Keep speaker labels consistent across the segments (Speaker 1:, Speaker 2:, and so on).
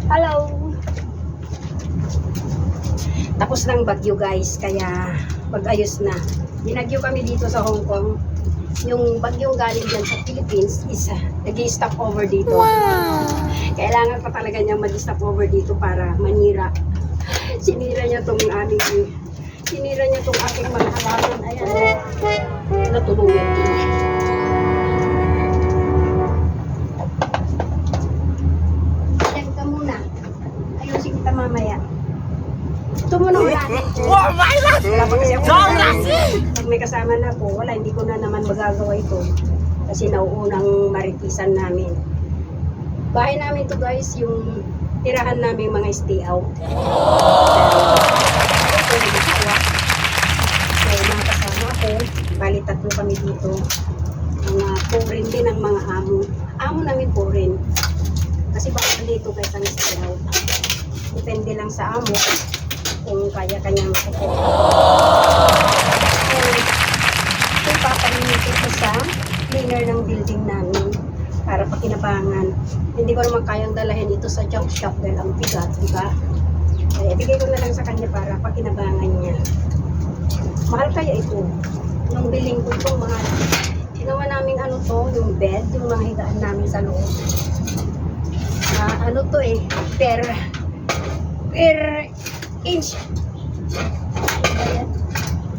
Speaker 1: Hello! Tapos ng bagyo guys, kaya pag-ayos na. Binagyo kami dito sa Hong Kong. Yung bagyong galing dyan sa Philippines is nag-stop over dito. Wow! Kailangan pa talaga niyang mag-stop over dito para manira. Sinira niya tong aking mga halaman. Ayan. Natulungan ko. Ayan ka muna. Ayusin kita mamaya. Ito muna ulan.
Speaker 2: Oh my God!
Speaker 1: Wala pa kasi ako
Speaker 2: Sobrang
Speaker 1: pag may kasama na po, wala, hindi ko na naman magagawa ito. Kasi nauunang maritisan namin. Bahay namin to guys, yung tirahan namin mga stay out. So, mga kasama ko, bali tatlo kami dito. Mga foreign din ang mga amo. Amo namin foreign. Kasi baka dito guys ang stay out. Depende lang sa amo kung kaya kanyang support. So, papalinitin ko sa cleaner ng building namin para pakinabangan. Hindi ko naman kayang dalahin ito sa junk shop dahil ang bigat, diba? Kaya bigay ko na lang sa kanya para pakinabangan niya. Mahal kaya ito. Nung biling ko itong mahal. Ginawa namin ano to, yung bed, yung mga higaan namin sa loob. Ano to eh, per inch. Ayan.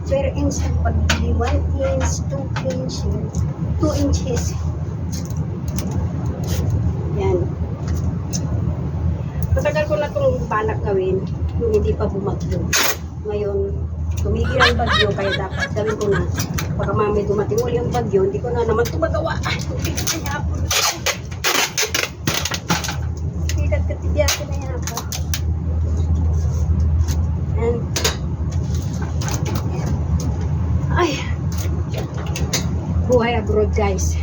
Speaker 1: Per inch ang pagbili. 1 inch, 2 inch, 2 inches. Yan. Matagal ko na itong balak gawin nung hindi pa bumagyo. Ngayon, tumigil ang bagyo kaya dapat gawin ko na. Baka mamay dumating uli ang bagyo, hindi ko na naman ito magawa. Ay, kaya po. Hikat katibiyaki na yan ako. And, ay, buhay abroad guys.